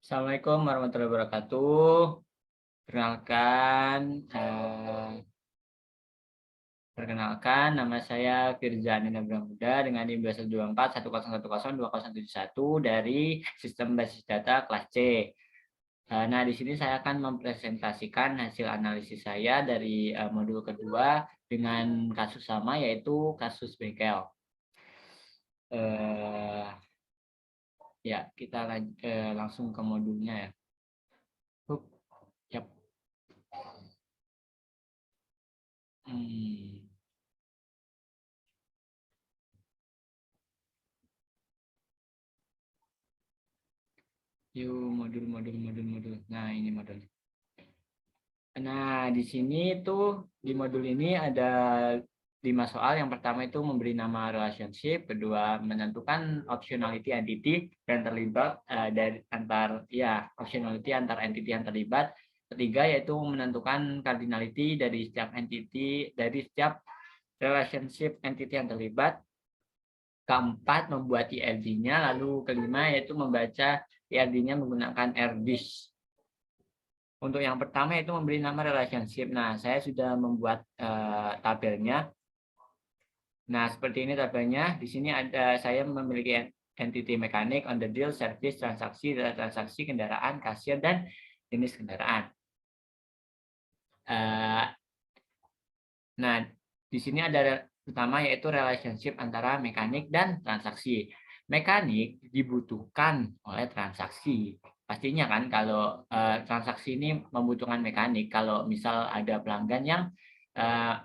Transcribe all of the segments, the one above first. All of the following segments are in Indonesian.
Assalamualaikum warahmatullahi wabarakatuh. Perkenalkan, nama saya Firza Ananda Bramuda dengan NIM 212410102071 dari Sistem Basis Data kelas C. Nah, di sini saya akan mempresentasikan hasil analisis saya dari modul kedua dengan kasus sama, yaitu kasus bengkel. Ya, kita langsung ke modulnya ya. Yap. Yuk, modul. Nah, ini modul. Nah, di sini tuh di modul ini ada 5 soal. Yang pertama itu memberi nama relationship, kedua menentukan optionality entity dan terlibat dari optionality antar entity yang terlibat. Ketiga yaitu menentukan cardinality dari setiap entity dari setiap relationship entity yang terlibat. Keempat membuat IRD-nya, lalu kelima yaitu membaca IRD-nya menggunakan RDIS. Untuk yang pertama itu memberi nama relationship. Nah, saya sudah membuat tabelnya. Nah, seperti ini tabelnya. Di sini saya memiliki entity mekanik, on the deal, service, transaksi, kendaraan, kasir, dan jenis kendaraan. Nah, di sini ada pertama yaitu relationship antara mekanik dan transaksi. Mekanik dibutuhkan oleh transaksi. Pastinya kan kalau transaksi ini membutuhkan mekanik. Kalau misal ada pelanggan yang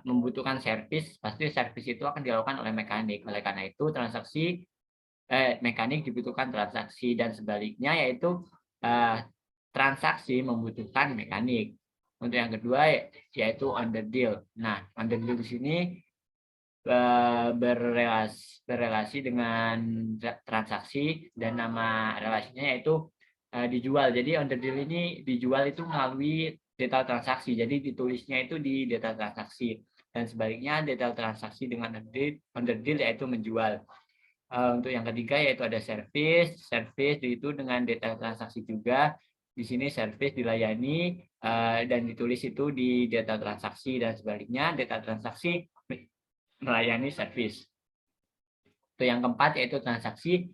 membutuhkan servis, pasti servis itu akan dilakukan oleh mekanik. Oleh karena itu mekanik dibutuhkan transaksi dan sebaliknya yaitu transaksi membutuhkan mekanik. Untuk yang kedua yaitu on the deal. Nah, on the deal di sini berrelasi dengan transaksi dan nama relasinya yaitu dijual. Jadi on the deal ini dijual itu melalui detail transaksi. Jadi ditulisnya itu di detail transaksi. Dan sebaliknya detail transaksi dengan on the deal yaitu menjual. Untuk yang ketiga yaitu ada service itu dengan detail transaksi juga. Di sini service dilayani dan ditulis itu di data transaksi dan sebaliknya data transaksi melayani service. Itu yang keempat yaitu transaksi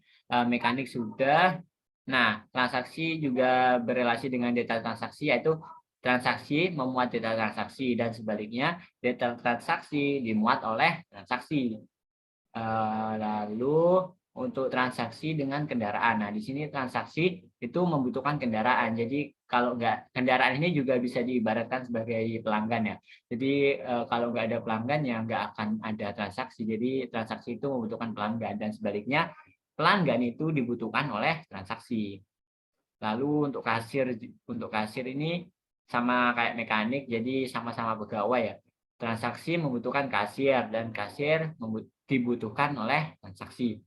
mekanik sudah. Nah, transaksi juga berrelasi dengan data transaksi yaitu transaksi memuat data transaksi dan sebaliknya data transaksi dimuat oleh transaksi. Lalu untuk transaksi dengan kendaraan. Nah, di sini transaksi itu membutuhkan kendaraan. Jadi kalau nggak, kendaraan ini juga bisa diibaratkan sebagai pelanggan ya. Jadi kalau nggak ada pelanggan ya nggak akan ada transaksi. Jadi transaksi itu membutuhkan pelanggan dan sebaliknya pelanggan itu dibutuhkan oleh transaksi. Lalu untuk kasir ini sama kayak mekanik, jadi sama-sama pegawai ya. Transaksi membutuhkan kasir dan kasir dibutuhkan oleh transaksi.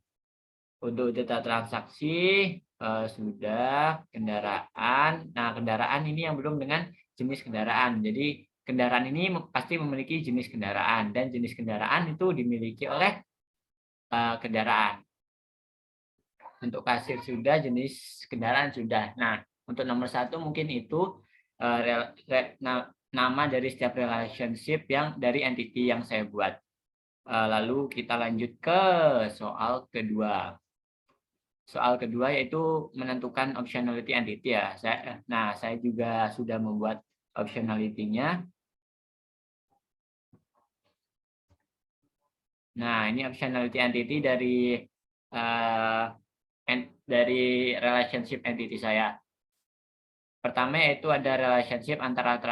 Untuk data transaksi sudah kendaraan. Nah, kendaraan ini yang belum dengan jenis kendaraan. Jadi kendaraan ini pasti memiliki jenis kendaraan dan jenis kendaraan itu dimiliki oleh kendaraan. Untuk kasir sudah, jenis kendaraan sudah. Nah, untuk nomor 1 mungkin itu nama dari setiap relationship yang dari entity yang saya buat. Lalu kita lanjut ke soal kedua. Soal kedua yaitu menentukan optionality entity ya. Saya juga sudah membuat optionality-nya. Nah, ini optionality entity dari relationship entity saya. Pertama yaitu ada relationship antara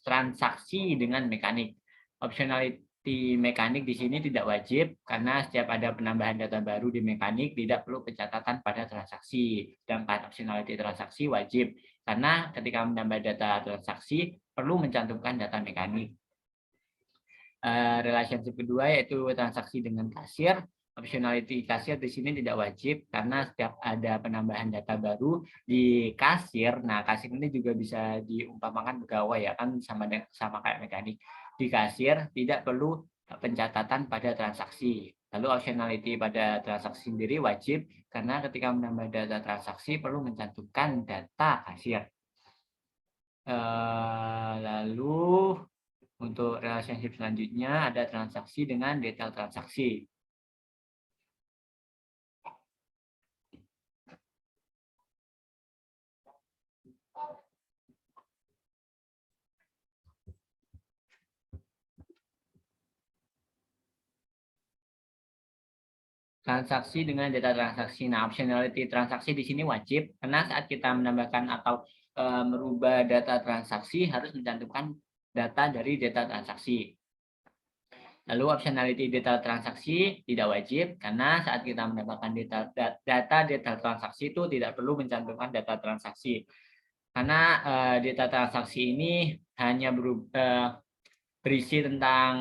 transaksi dengan mekanik. Optionality mekanik di sini tidak wajib karena setiap ada penambahan data baru di mekanik tidak perlu pencatatan pada transaksi. Sedangkan optionality transaksi wajib karena ketika menambah data transaksi perlu mencantumkan data mekanik. Relationship kedua yaitu transaksi dengan kasir. Optionality kasir di sini tidak wajib karena setiap ada penambahan data baru di kasir. Nah, kasir ini juga bisa diumpamakan pegawai ya kan sama kayak mekanik. Di kasir tidak perlu pencatatan pada transaksi. Lalu optionality pada transaksi sendiri wajib karena ketika menambah data transaksi perlu mencantumkan data kasir. Lalu untuk relationship selanjutnya ada transaksi dengan detail transaksi. Transaksi dengan data transaksi. Nah, optionality transaksi di sini wajib karena saat kita menambahkan atau merubah data transaksi harus mencantumkan data dari data transaksi. Lalu optionality data transaksi tidak wajib karena saat kita mendapatkan data transaksi itu tidak perlu mencantumkan data transaksi. Karena data transaksi ini hanya berisi tentang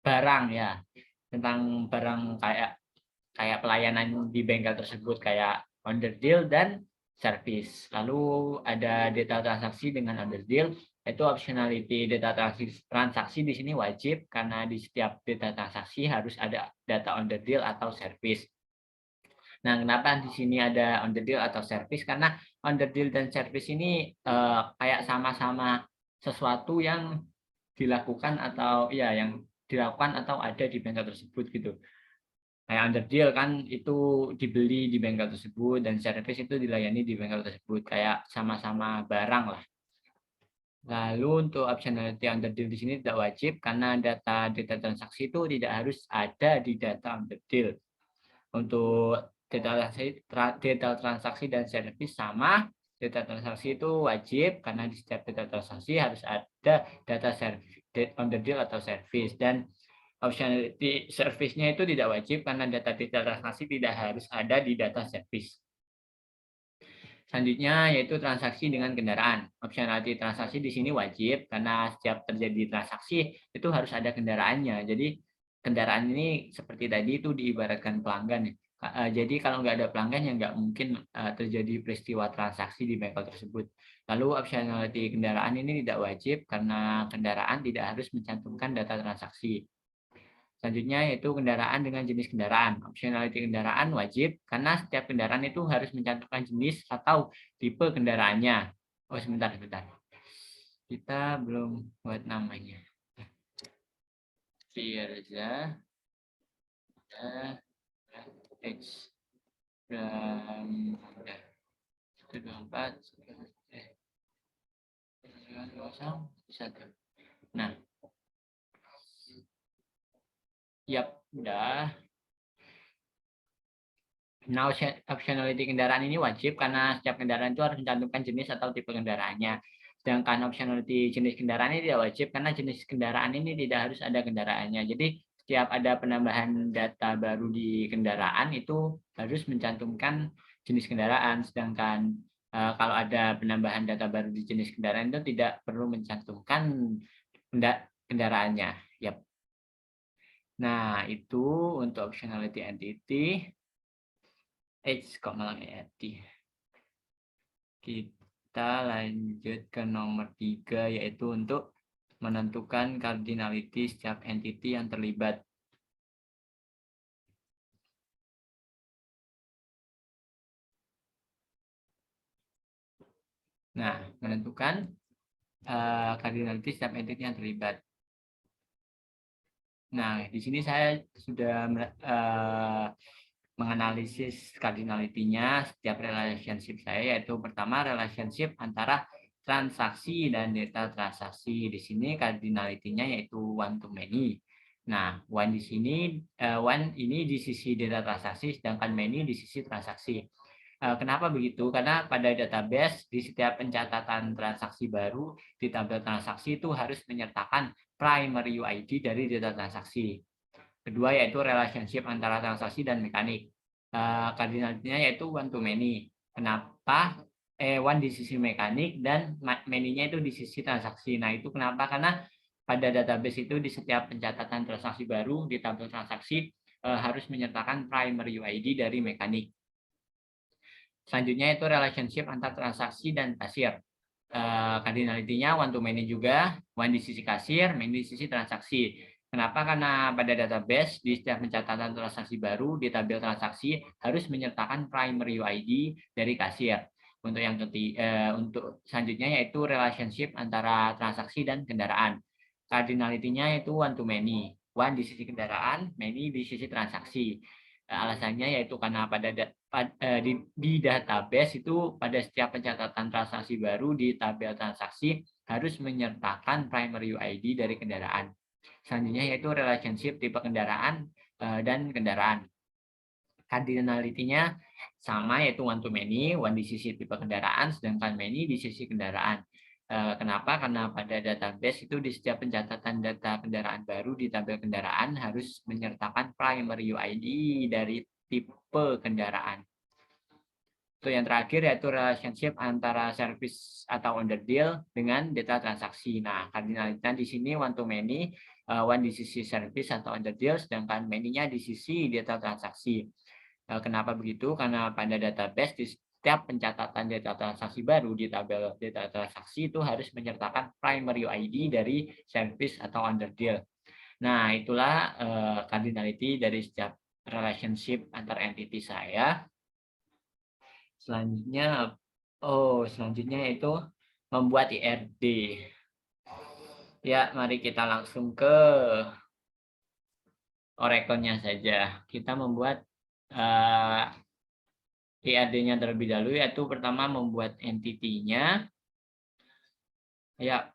barang ya, tentang barang kayak pelayanan di bengkel tersebut kayak order deal dan service. Lalu ada data transaksi dengan order deal, itu optionality data transaksi di sini wajib karena di setiap data transaksi harus ada data order deal atau service. Nah, kenapa di sini ada order deal atau service? Karena order deal dan service ini kayak sama-sama sesuatu yang dilakukan atau ya yang dilakukan atau ada di bengkel tersebut gitu. Kayak under deal kan itu dibeli di bengkel tersebut dan service itu dilayani di bengkel tersebut kayak sama-sama barang lah. Lalu untuk optionality under deal di sini tidak wajib karena data transaksi itu tidak harus ada di data under deal. Untuk data transaksi dan service sama, data transaksi itu wajib karena di setiap data transaksi harus ada data under deal atau service dan optionality service-nya itu tidak wajib karena data transaksi tidak harus ada di data service. Selanjutnya yaitu transaksi dengan kendaraan. Optionality transaksi di sini wajib karena setiap terjadi transaksi itu harus ada kendaraannya. Jadi kendaraan ini seperti tadi itu diibaratkan pelanggan. Jadi kalau nggak ada pelanggan ya nggak mungkin terjadi peristiwa transaksi di bengkel tersebut. Lalu optionality kendaraan ini tidak wajib karena kendaraan tidak harus mencantumkan data transaksi. Selanjutnya yaitu kendaraan dengan jenis kendaraan. Optionality kendaraan wajib karena setiap kendaraan itu harus mencantumkan jenis atau tipe kendaraannya. Oh, sebentar. Kita belum buat namanya. Firza X dan 124 1. Nah, yap, udah. Nah, optionality kendaraan ini wajib karena setiap kendaraan itu harus mencantumkan jenis atau tipe kendaraannya. Sedangkan optionality jenis kendaraan ini tidak wajib karena jenis kendaraan ini tidak harus ada kendaraannya. Jadi setiap ada penambahan data baru di kendaraan itu harus mencantumkan jenis kendaraan. Sedangkan kalau ada penambahan data baru di jenis kendaraan itu tidak perlu mencantumkan kendaraannya. Yap. Nah, itu untuk optionality entity. Kok malah ET. Kita lanjut ke nomor 3, yaitu untuk menentukan cardinality setiap entity yang terlibat. Nah, menentukan cardinality setiap entity yang terlibat. Nah, di sini saya sudah menganalisis cardinality-nya setiap relationship saya, yaitu pertama relationship antara transaksi dan data transaksi. Di sini cardinality-nya yaitu one to many. Nah, one di sini one ini di sisi data transaksi, sedangkan many di sisi transaksi. Kenapa begitu? Karena pada database di setiap pencatatan transaksi baru di tabel transaksi itu harus menyertakan primary UID dari data transaksi. Kedua yaitu relationship antara transaksi dan mekanik. Kardinalnya yaitu one to many. Kenapa? One di sisi mekanik dan many-nya itu di sisi transaksi. Nah, itu kenapa? Karena pada database itu di setiap pencatatan transaksi baru di tabel transaksi harus menyertakan primary UID dari mekanik. Selanjutnya itu relationship antar transaksi dan kasir. Cardinality-nya one to many juga, one di sisi kasir, many di sisi transaksi. Kenapa? Karena pada database di setiap pencatatan transaksi baru di tabel transaksi harus menyertakan primary UID dari kasir. Untuk selanjutnya yaitu relationship antara transaksi dan kendaraan. Cardinality-nya itu one to many. One di sisi kendaraan, many di sisi transaksi. Alasannya yaitu karena di database itu pada setiap pencatatan transaksi baru di tabel transaksi harus menyertakan primary UID dari kendaraan. Selanjutnya yaitu relationship tipe kendaraan dan kendaraan. Cardinality-nya sama yaitu one to many, one di sisi tipe kendaraan, sedangkan many di sisi kendaraan. Kenapa? Karena pada database itu di setiap pencatatan data kendaraan baru di tabel kendaraan harus menyertakan primary UID dari tipe kendaraan. Itu yang terakhir yaitu relationship antara service atau under deal dengan data transaksi. Nah, kardinalitasnya di sini one to many, one di sisi service atau under deal, sedangkan many-nya di sisi data transaksi. Kenapa begitu? Karena pada database di setiap pencatatan data transaksi baru di tabel data transaksi itu harus menyertakan primary UID dari service atau under deal. Nah, itulah cardinality dari setiap relationship antar entity saya. Selanjutnya itu membuat IRD. Ya, mari kita langsung ke Oracle-nya saja. Kita membuat IRD-nya terlebih dahulu, yaitu pertama membuat entity-nya. Ya,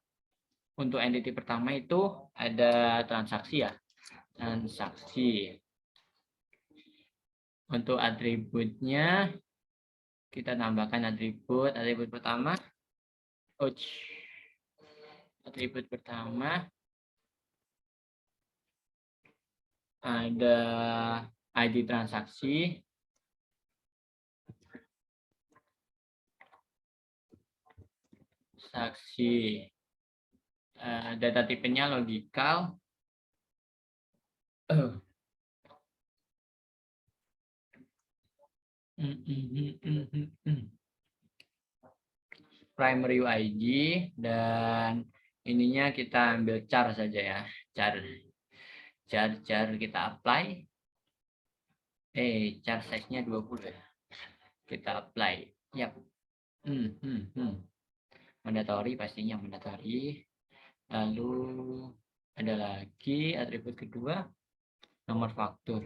untuk entity pertama itu ada transaksi ya. Transaksi. Untuk atributnya kita tambahkan atribut. Atribut pertama. Atribut pertama ada ID transaksi. Data tipenya logical. Primary UID dan ininya kita ambil char saja ya. Char kita apply. Char size-nya 20 ya. Kita apply. Yap. Mandatory pastinya mandatory. Lalu ada lagi atribut kedua, nomor faktur.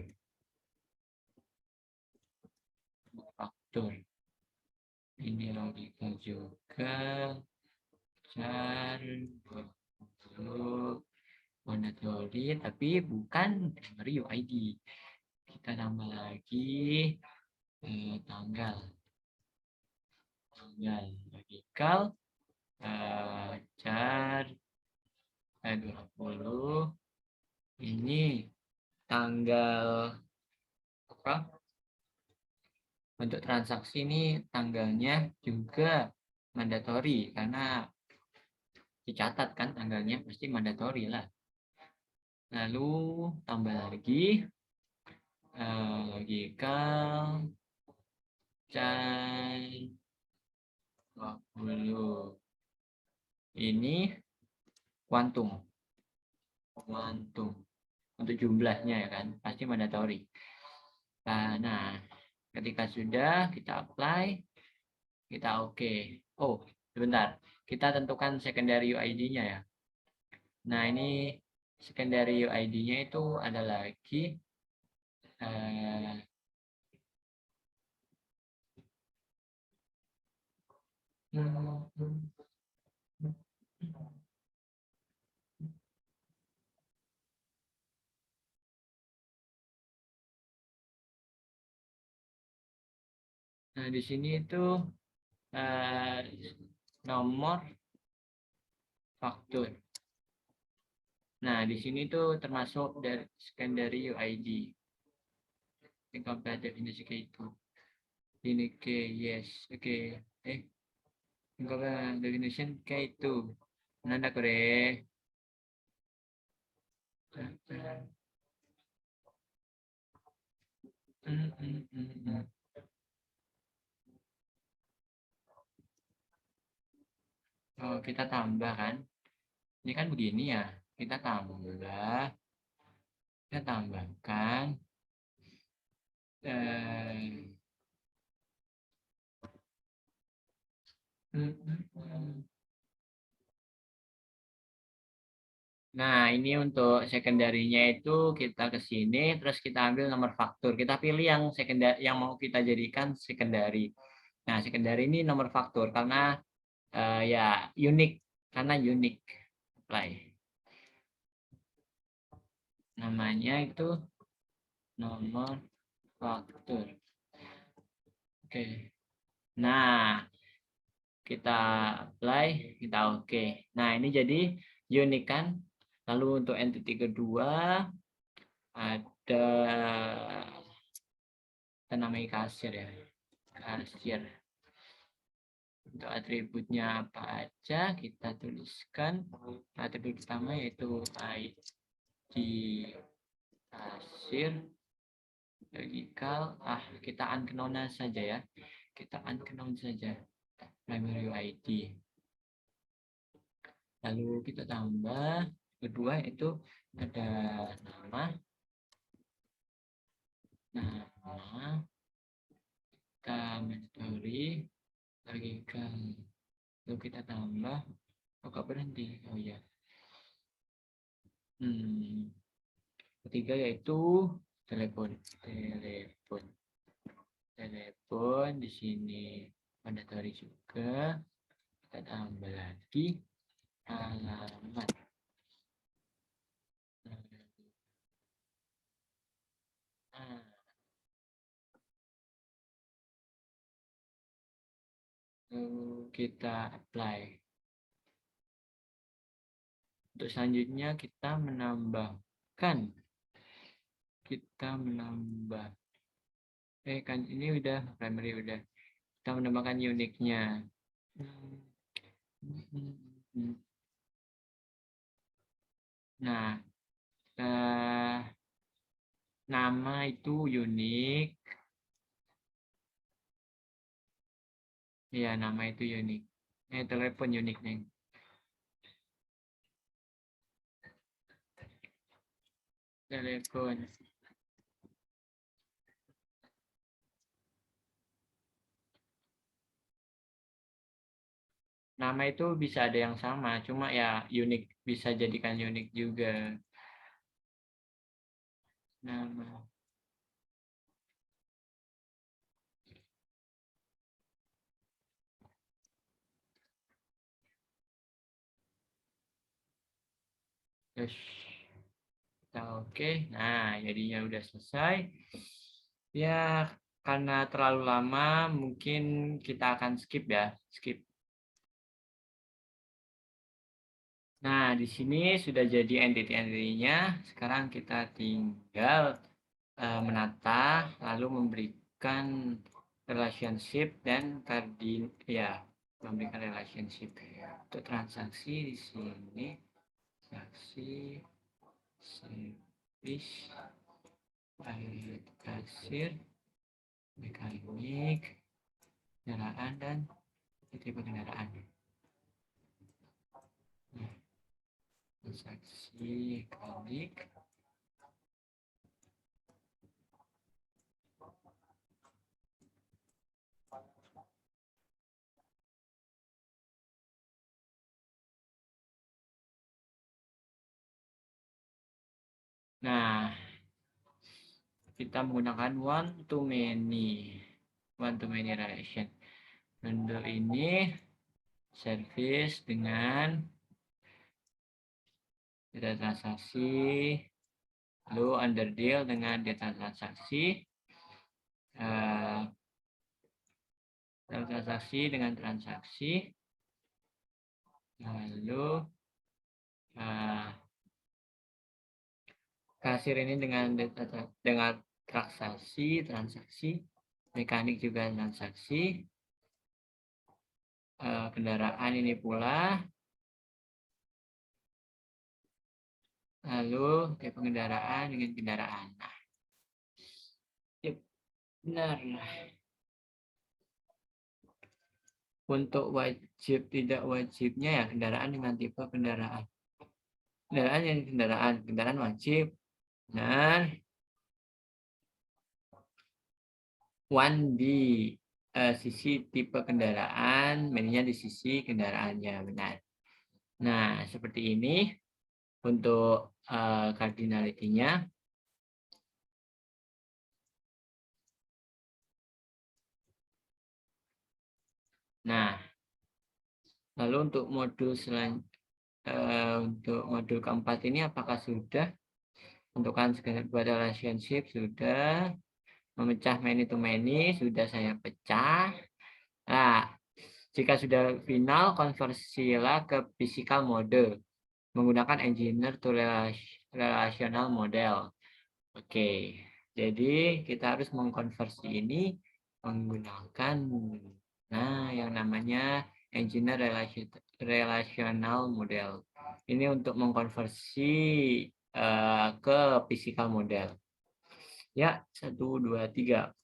Ini logika juga. Char mandatory tapi bukan primary UID. Kita tambah lagi tanggal logical char 20. Ini tanggal apa? Untuk transaksi ini tanggalnya juga mandatory karena dicatat kan tanggalnya pasti mandatory lah. Lalu tambah lagi logical char 20. Ini kuantum untuk jumlahnya ya kan pasti mandatory. Nah, ketika sudah kita apply, kita oke. Sebentar, kita tentukan secondary UID-nya ya. Nah, ini secondary UID-nya itu ada lagi nah, di sini itu nomor faktur. Nah, di sini tuh termasuk dari secondary UID. Incomplete definisi kayak itu. Ini ke yes, oke. Incomplete definition kayak itu. Nanda kore. Kita tambah kan. Ini kan begini ya. Kita tambah kita tambahkan eh, nah, ini untuk sekunderinya itu kita ke sini, terus kita ambil nomor faktur. Kita pilih yang sekundari, yang mau kita jadikan sekundari. Nah, sekundari ini nomor faktur karena ya unik, karena unik. Apply. Namanya itu nomor faktur. Oke. Nah, kita apply, kita oke. Nah, ini jadi unik kan. Lalu untuk entity kedua ada kita namanya kasir ya. Kasir. Untuk atributnya apa aja kita tuliskan. Atribut pertama yaitu ID kasir. Logikal. Kita unknown saja ya. Kita unknown saja. Primary ID. Lalu kita tambah kedua itu ada nama. Kita mandatory logikal. Lalu kita tambah. Kok berhenti? Oh ya. Ketiga yaitu telepon. Telepon di sini mandatory juga. Kita tambah lagi alamat. Lalu kita apply. Untuk selanjutnya kita menambahkan. Kan ini udah primary udah. Kita menambahkan uniknya. Nah, nama itu unik. Ya, nama itu unik. Telepon unik nih. Telepon. Nama itu bisa ada yang sama, cuma ya unik, bisa jadikan unik juga. Nama. Yes. Oke, nah jadinya udah selesai. Ya, karena terlalu lama, mungkin kita akan skip ya, skip. Nah, di sini sudah jadi entity-entity-nya. Sekarang kita tinggal menata, lalu memberikan relationship dan memberikan relationship. Untuk transaksi di sini, transaksi, service, kasir, mekanik, kendaraan, dan tipe kendaraan. Transaksi mekanik. Nah, kita menggunakan one to many relation. Untuk ini service dengan data transaksi, lalu under deal dengan data transaksi, transaksi dengan transaksi, lalu kasir ini dengan transaksi, mekanik juga transaksi, kendaraan ini pula, lalu tipe kendaraan dengan kendaraan. Nah, benar. Untuk wajib tidak wajibnya ya kendaraan dengan tipe kendaraan. Kendaraan wajib, Nah, one di sisi tipe kendaraan, many-nya di sisi kendaraannya, benar. Nah, seperti ini untuk cardinality-nya. Nah, lalu untuk untuk modul keempat ini apakah sudah? Tentukan buat relationship sudah. Memecah many to many sudah saya pecah. Nah, jika sudah final, konversilah ke physical mode menggunakan engineer to relational model. Oke, jadi kita harus mengkonversi ini menggunakan yang namanya engineer relational model. Ini untuk mengkonversi ke physical model. Ya, 1, 2, 3.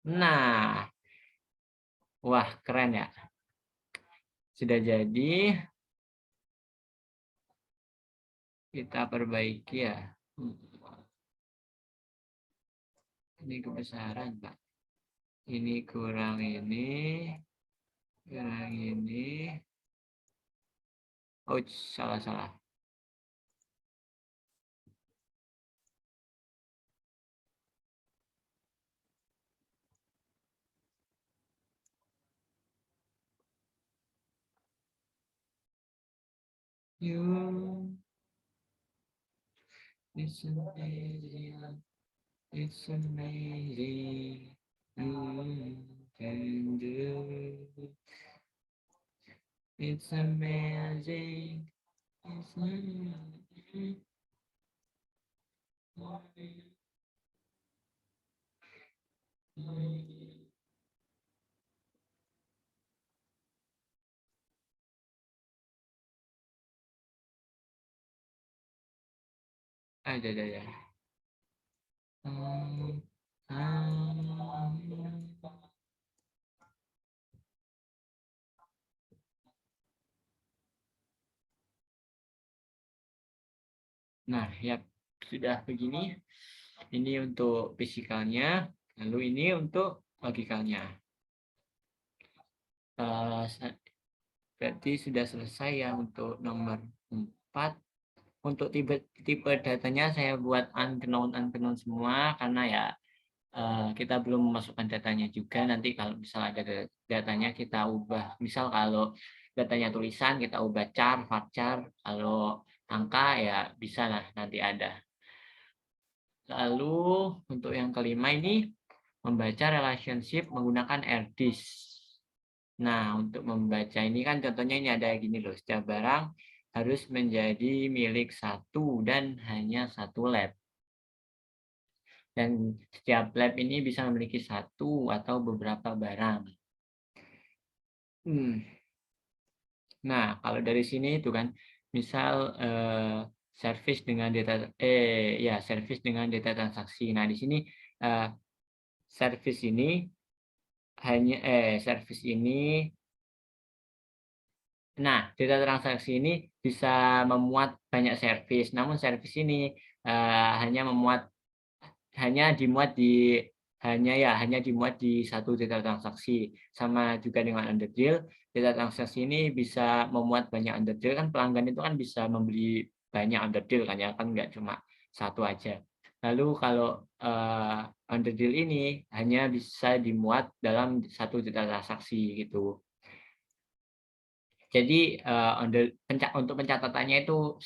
Nah, wah keren ya. Sudah jadi, kita perbaiki ya. Ini kebesaran, Pak. Ini kurang ini, kurang ini. Oh, salah-salah. You, it's amazing, it's amazing. You can do. It's amazing. It's amazing. Ada. Hmm, hmm. Nah, ya sudah begini. Ini untuk fisikalnya, lalu ini untuk logikanya. Berarti sudah selesai ya untuk nomor 4. Untuk tipe datanya saya buat unknown semua karena ya kita belum memasukkan datanya juga. Nanti kalau misalnya ada datanya kita ubah. Misal kalau datanya tulisan kita ubah char, varchar. Kalau angka ya bisa lah nanti ada. Lalu untuk yang kelima ini membaca relationship menggunakan RDIS. Nah, untuk membaca ini kan contohnya ini ada gini loh, setiap barang harus menjadi milik satu dan hanya satu lab. Dan setiap lab ini bisa memiliki satu atau beberapa barang. Nah, kalau dari sini itu kan, misal service dengan data transaksi. Nah, di sini eh, service ini service ini. Nah, data transaksi ini bisa memuat banyak service, namun service ini hanya dimuat di satu data transaksi. Sama juga dengan underdeal, data transaksi ini bisa memuat banyak underdeal, kan pelanggan itu kan bisa membeli banyak underdeal kan ya, kan nggak cuma satu aja. Lalu kalau underdeal ini hanya bisa dimuat dalam satu data transaksi gitu. Jadi untuk pencatatannya itu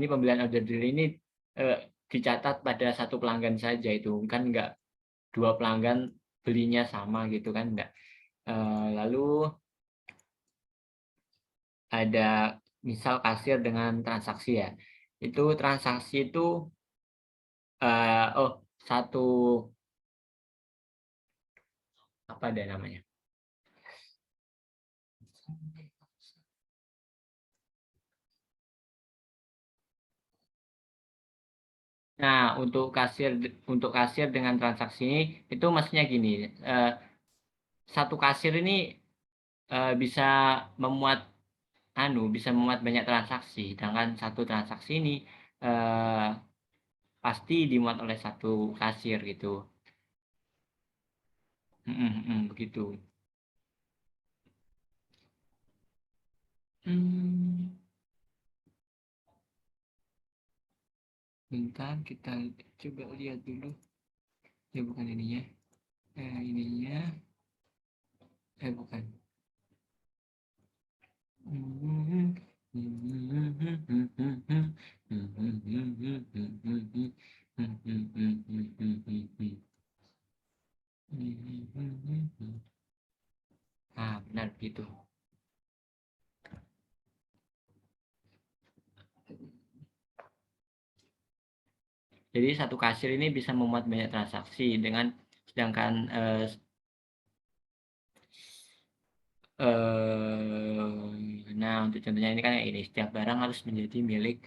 pembelian underdeal ini dicatat pada satu pelanggan saja, itu kan nggak dua pelanggan belinya sama gitu kan, enggak. Lalu ada misal kasir dengan transaksi ya. Itu transaksi itu satu apa ada namanya. Nah, untuk kasir dengan transaksi ini itu maksudnya gini, satu kasir ini bisa memuat bisa memuat banyak transaksi, sedangkan satu transaksi ini pasti dimuat oleh satu kasir gitu. Begitu. Hmm, bentar kita coba lihat dulu. Ya bukan ininya. Ininya. Bukan. Ah, benar gitu. Jadi satu kasir ini bisa memuat banyak transaksi dengan sedangkan nah untuk contohnya ini kan kayak ini, setiap barang harus menjadi milik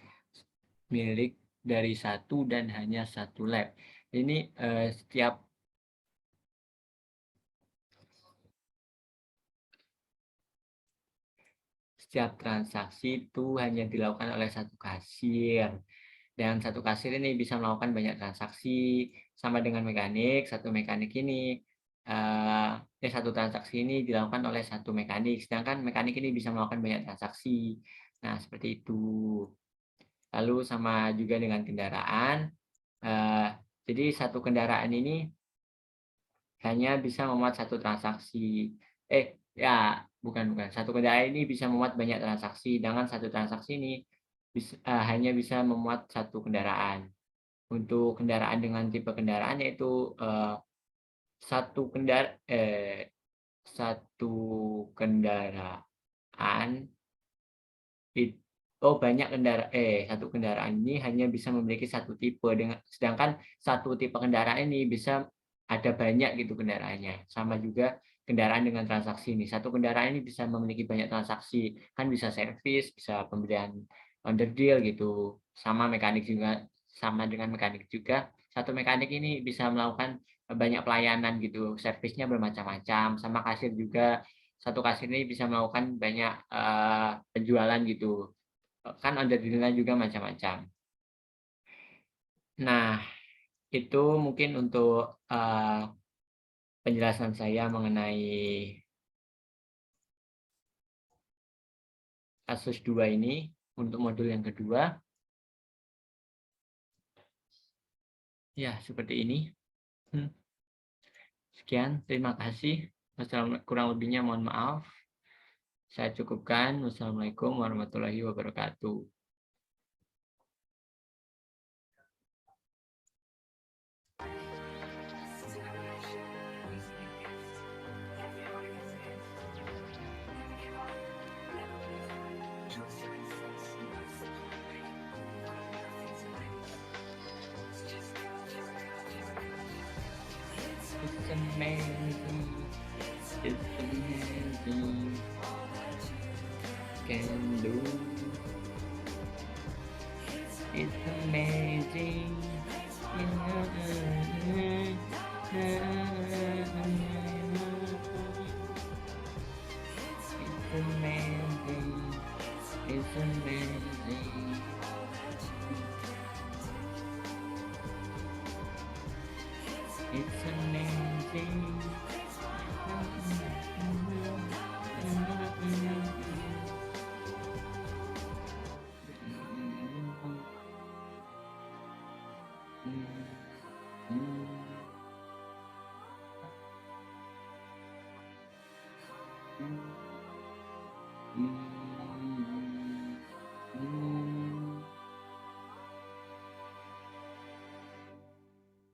milik dari satu dan hanya satu lab. Ini setiap transaksi itu hanya dilakukan oleh satu kasir. Dan satu kasir ini bisa melakukan banyak transaksi sama dengan mekanik. Satu transaksi ini dilakukan oleh satu mekanik, sedangkan mekanik ini bisa melakukan banyak transaksi. Nah, seperti itu. Lalu sama juga dengan kendaraan. eh, jadi satu kendaraan ini hanya bisa memuat satu transaksi. Ya, bukan. Satu kendaraan ini bisa memuat banyak transaksi, dengan satu transaksi ini hanya bisa memuat satu kendaraan. Untuk kendaraan dengan tipe kendaraan yaitu satu kendar satu kendaraan it satu kendaraan ini hanya bisa memiliki satu tipe sedangkan satu tipe kendaraan ini bisa ada banyak gitu kendaraannya. Sama juga kendaraan dengan transaksi ini. Satu kendaraan ini bisa memiliki banyak transaksi, kan bisa servis, bisa pembelian underdeal gitu. Sama dengan mekanik juga. Satu mekanik ini bisa melakukan banyak pelayanan gitu, servisnya bermacam-macam. Sama kasir juga, satu kasir ini bisa melakukan banyak penjualan gitu. Kan underdeal-nya juga macam-macam. Nah, itu mungkin untuk penjelasan saya mengenai kasus 2 ini untuk modul yang kedua. Ya, seperti ini. Hmm, Sekian, terima kasih. Kurang lebihnya mohon maaf. Saya cukupkan. Wassalamualaikum warahmatullahi wabarakatuh. It's amazing. It's amazing. Can do. It's amazing. It's amazing. It's amazing. It's amazing. Mm-hmm.